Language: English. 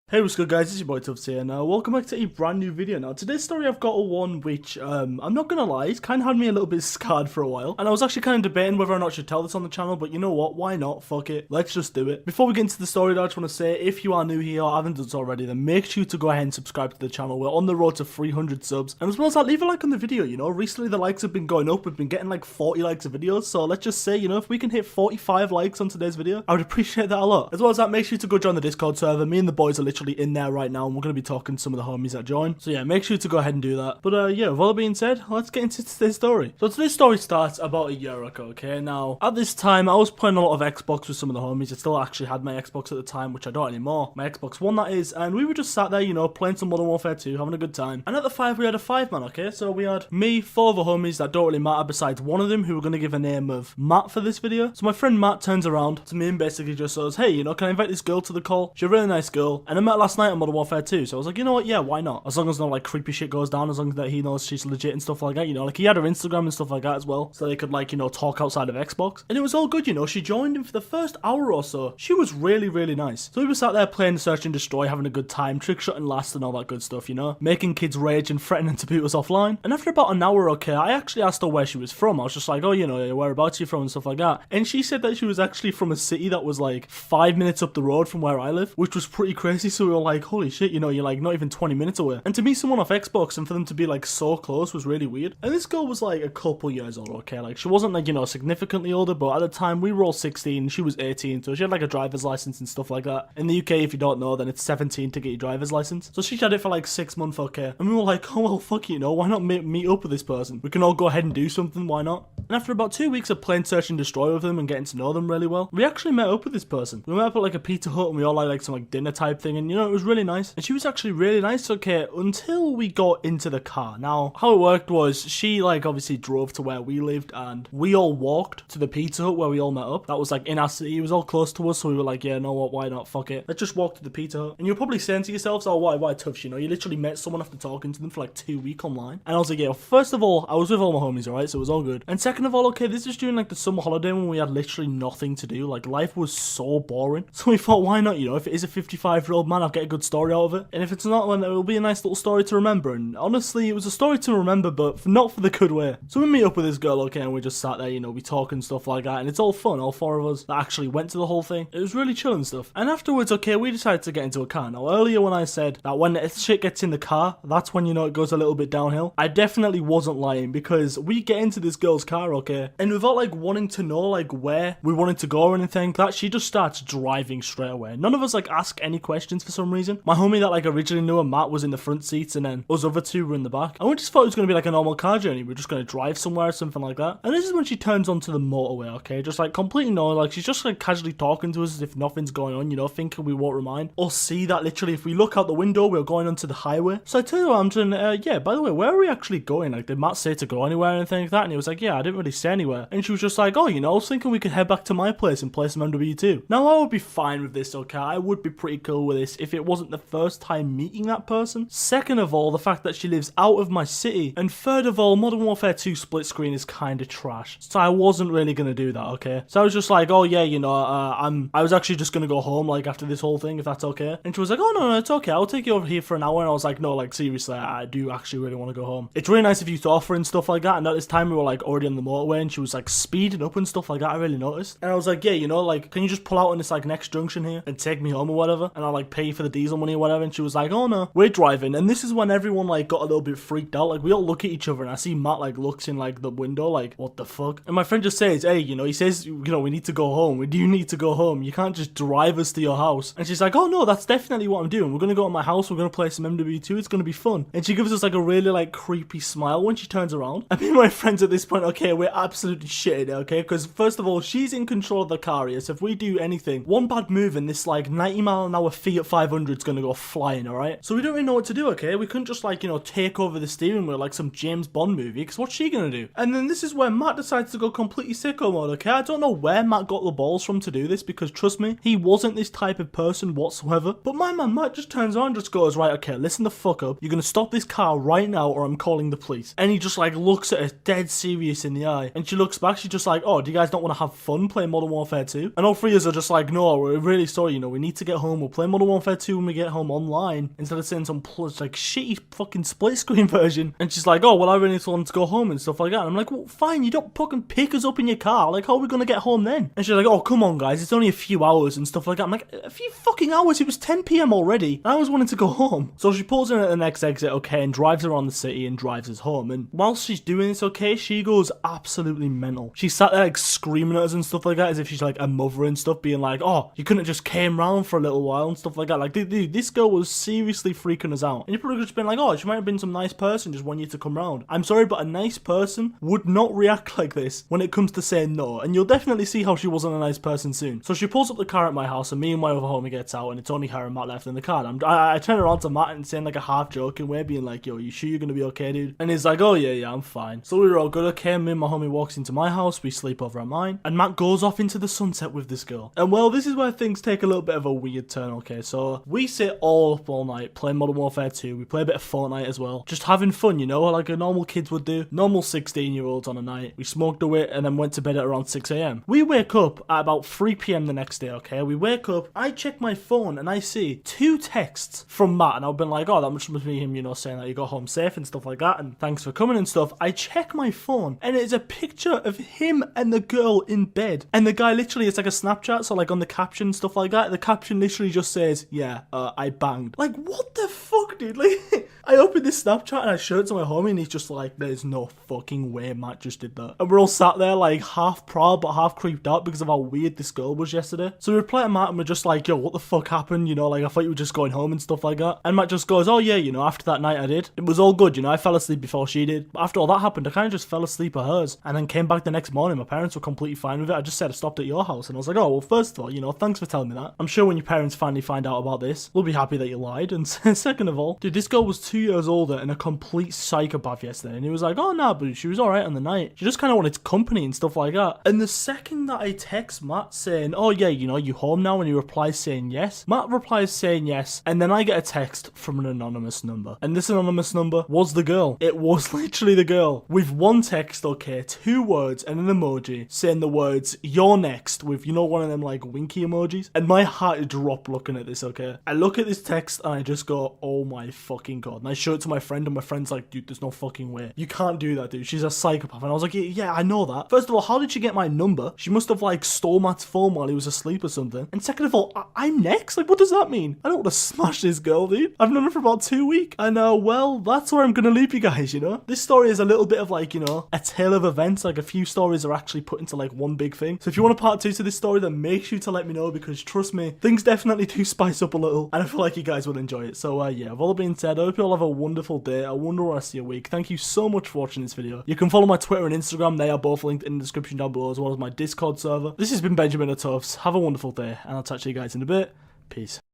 Hey, what's good guys, it's your boy Tuffs here, and welcome back to a brand new video. Now, today's story I've got a one which, I'm not gonna lie, it's kind of had me a little bit scarred for a while, and I was actually kind of debating whether or not I should tell this on the channel, but you know what, why not, fuck it, let's just do it. Before we get into the story though, I just want to say, if you are new here or haven't done so already, then make sure to go ahead and subscribe to the channel. We're on the road to 300 subs, and as well as that, leave a like on the video. You know, recently the likes have been going up, we've been getting like 40 likes of videos, so let's just say, you know, if we can hit 45 likes on today's video, I would appreciate that a lot. As well as that, make sure to go join the Discord server. Me and the boys are literally in there right now, and we're going to be talking to some of the homies that join. So yeah, make sure to go ahead and do that. But yeah, with all that being said, let's get into today's story. So today's story starts about a year ago, okay? Now, at this time, I was playing a lot of Xbox with some of the homies. I still actually had my Xbox at the time, which I don't anymore. My Xbox One, that is. And we were just sat there, you know, playing some Modern Warfare 2, having a good time. And at the 5, we had a 5-man, okay? So we had me, 4 other homies that don't really matter besides one of them, who we're going to give a name of Matt for this video. So my friend Matt turns around to me and basically just says, hey, you know, can I invite this girl to the call? She's a really nice girl. And I met her last night on Modern Warfare 2. So I was like, you know what, yeah, why not? As long as no like creepy shit goes down, as long as that he knows she's legit and stuff like that, you know, like he had her Instagram and stuff like that as well, so they could like, you know, talk outside of Xbox. And it was all good, you know. She joined him for the first hour or so. She was really, really nice. So we were sat there playing Search and Destroy, having a good time, trick shot and last and all that good stuff, you know, making kids rage and threatening to beat us offline. And after about an hour, okay, I actually asked her where she was from. I was just like, oh, you know, whereabouts are you from and stuff like that. And she said that she was actually from a city that was like 5 minutes up the road from where I live, which was pretty crazy. So we were like, holy shit, you know, you're like not even 20 minutes away. And to meet someone off Xbox and for them to be like so close was really weird. And this girl was like a couple years old, okay? Like she wasn't like, you know, significantly older, but at the time we were all 16, she was 18, so she had like a driver's license and stuff like that. In the UK, if you don't know, then it's 17 to get your driver's license. So she had it for like 6 months, okay? And we were like, oh well, fuck, you know, why not meet up with this person? We can all go ahead and do something, why not? And after about 2 weeks of playing Search and Destroy with them and getting to know them really well, we actually met up with this person. We met up at like a Pizza Hut and we all like some like dinner type thing, and you know, it was really nice. And she was actually really nice, okay, until we got into the car. Now, how it worked was she like obviously drove to where we lived and we all walked to the Pizza Hut where we all met up. That was like in our city, it was all close to us, so we were like, yeah, know what, why not, fuck it, let's just walk to the Pizza Hut. And you're probably saying to yourselves, oh, why Tuffs, you know, you literally met someone after talking to them for like 2 weeks online. And I was like, yeah, first of all, I was with all my homies, alright, so it was all good. And second of all, okay, this is during like the summer holiday when we had literally nothing to do, like life was so boring. So we thought, why not, you know, if it is a 55-year-old man, I'll get a good story out of it. And if it's not, then it'll be a nice little story to remember. And honestly, it was a story to remember, but not for the good way. So we meet up with this girl, okay, and we just sat there, you know, we talk and stuff like that, and it's all fun, all 4 of us that actually went to the whole thing. It was really chill and stuff. And afterwards, okay, we decided to get into a car. Now, earlier when I said that when shit gets in the car, that's when, you know, it goes a little bit downhill, I definitely wasn't lying, because we get into this girl's car, okay, and without like wanting to know like where we wanted to go or anything, that she just starts driving straight away. None of us like ask any questions for some reason. My homie that like originally knew her, Matt, was in the front seats, and then us other 2 were in the back. And we just thought it was going to be like a normal car journey. We're just going to drive somewhere or something like that. And this is when she turns onto the motorway, okay, just like completely no, like she's just like casually talking to us as if nothing's going on, you know, thinking we won't remind or see that literally if we look out the window we're going onto the highway. So I tell you what, I'm doing, yeah, by the way, where are we actually going? Like, did Matt say to go anywhere or anything like that? And he was like, yeah, I didn't really say anywhere. And she was just like, oh, you know, I was thinking we could head back to my place and play some MW2. Now, I would be fine with this, okay, I would be pretty cool with this if it wasn't the first time meeting that person. Second of all, the fact that she lives out of my city. And third of all, Modern Warfare 2 split screen is kind of trash. So I wasn't really going to do that, okay? So I was just like, oh yeah, you know, I was actually just going to go home, like, after this whole thing, if that's okay. And she was like, oh, no, it's okay, I'll take you over here for an hour. And I was like, no, like, seriously, I do actually really want to go home. It's really nice of you to offer and stuff like that. And at this time, we were, like, already on the motorway, and she was, like, speeding up and stuff like that. I really noticed. And I was like, yeah, you know, like, can you just pull out on this, like, next junction here and take me home or whatever? And I'll, like, pay you for the diesel money or whatever. And she was like, oh, no, we're driving. And this is when everyone, like, got a little bit freaked out. Like, we all look at each other, and I see Matt, like, looks in, like, the window, like, what the fuck? And my friend just says, hey, you know, he says, you know, we need to go home. We do need to go home. You can't just drive us to your house. And she's like, oh, no, that's definitely what I'm doing. We're going to go to my house. We're going to play some MW2. It's going to be fun. And she gives us, like, a really, like, creepy smile when she turns around. I mean, my friends at this point, okay, we're absolutely shitting, okay? Because, first of all, she's in control of the car here. So if we do anything, one bad move and this, like, 90-mile-an-hour Fiat 500 is going to go flying, alright? So we don't really know what to do, okay? We couldn't just, like, you know, take over the steering wheel like some James Bond movie, because what's she going to do? And then this is where Matt decides to go completely sicko mode, okay? I don't know where Matt got the balls from to do this, because trust me, he wasn't this type of person whatsoever. But my man Matt just turns on and just goes, right, okay, listen the fuck up. You're going to stop this car right now or I'm calling the police. And he just, like, looks at us dead serious in the eye. And she looks back, she's just like, oh, do you guys not want to have fun playing Modern Warfare 2? And all three of us are just like, no, we're really sorry, you know, we need to get home. We'll play Modern Warfare 2 when we get home online, instead of saying some like shitty fucking split screen version. And she's like, oh, well, I really want to go home and stuff like that. And I'm like, well, fine, you don't fucking pick us up in your car. Like, how are we gonna get home then? And she's like, oh, come on, guys, it's only a few hours and stuff like that. I'm like, a few fucking hours? It was 10 p.m. already, and I was wanting to go home. So she pulls in at the next exit, okay, and drives around the city and drives us home. And whilst she's doing this, okay, she goes absolutely mental. She sat there like screaming at us and stuff like that, as if she's like a mother and stuff, being like, oh, you couldn't have just came round for a little while and stuff like that. Like, dude, this girl was seriously freaking us out. And you probably just been like, oh, she might have been some nice person, just want you to come round. I'm sorry, but a nice person would not react like this when it comes to saying no. And you'll definitely see how she wasn't a nice person soon. So she pulls up the car at my house, and me and my other homie gets out, and it's only her and Matt left in the car. I turn around to Matt and saying like a half joking way, being like, yo, you sure you're gonna be okay, dude? And he's like, oh yeah, I'm fine. So we were all good, okay. Me and my homie walks into my house, we sleep over at mine, and Matt goes off into the sunset with this girl. And well, this is where things take a little bit of a weird turn, okay. So we sit all up all night playing Modern Warfare 2. We play a bit of Fortnite as well, just having fun, you know, like a normal kids would do. Normal 16-year-olds on a night. We smoked away and then went to bed at around 6 a.m. We wake up at about 3 p.m. the next day, okay. We wake up, I check my phone and I see 2 texts from Matt, and I've been like, oh, that must be him, you know, saying that you got home safe and stuff like that, and thanks for coming and stuff. I check my phone and it's a picture of him and the girl in bed, and the guy literally, it's like a Snapchat, so like on the caption, stuff like that, the caption literally just says, yeah, I banged. Like, what the fuck, dude? Like, I opened this Snapchat and I showed it to my homie, and he's just like, there's no fucking way Matt just did that. And we're all sat there like half proud but half creeped out because of how weird this girl was yesterday. So we reply to Matt and we're just like, yo, what the fuck happened? You know, like, I thought you were just going home and stuff like that. And Matt just goes, oh yeah, you know, after that night I did. It was all good, you know, I fell asleep before she did. But after all that happened, I kind of just fell asleep at hers, and then came back the next morning. My parents were completely fine with it. I just said I stopped at your house, and I was like, oh, well, first of all, you know, thanks for telling me that. I'm sure when your parents finally find out about this, they'll be happy that you lied. And second of all, dude, this girl was 2 years older and a complete psychopath yesterday, and he was like, oh no, but she was alright on the night. She just kind of wanted company and stuff like that. And the second that I text Matt saying, oh yeah, you know, you home now, and he replies saying yes, Matt replies saying yes, and then I get a text from an anonymous number. And this anonymous number was the girl. It was literally the girl, with one text, okay, 2 words and an emoji saying the words, you're next, with, you know, one of them like winky emojis. And my heart dropped looking at this, okay. I look at this text and I just go, oh my fucking god. And I show it to my friend, and my friend's like, dude, there's no fucking way. You can't do that, dude. She's a psychopath. And I was like, yeah, I know that. First of all, how did she get my number? She must have like stole Matt's phone while he was asleep or something. And second of all, I'm next? Like, what does that mean? I don't want to smash this girl, dude. I've known her for about 2 weeks. And well, that's where I'm gonna leave you guys, you know. This story is a little bit of like, you know, a tale of events. Like, a few stories are actually put into like one big thing. So if you want a part 2 to this story, then make sure to let me know, because trust me, things definitely do spice up a little, and I feel like you guys will enjoy it. So yeah, with all that being said, I hope you all have a wonderful day, a wonderful rest of your week. Thank you so much for watching this video. You can follow my Twitter and Instagram. They are both linked in the description down below, as well as my Discord server. This has been Benjamin at Tuffs. Have a wonderful day, and I'll touch you guys in a bit. Peace.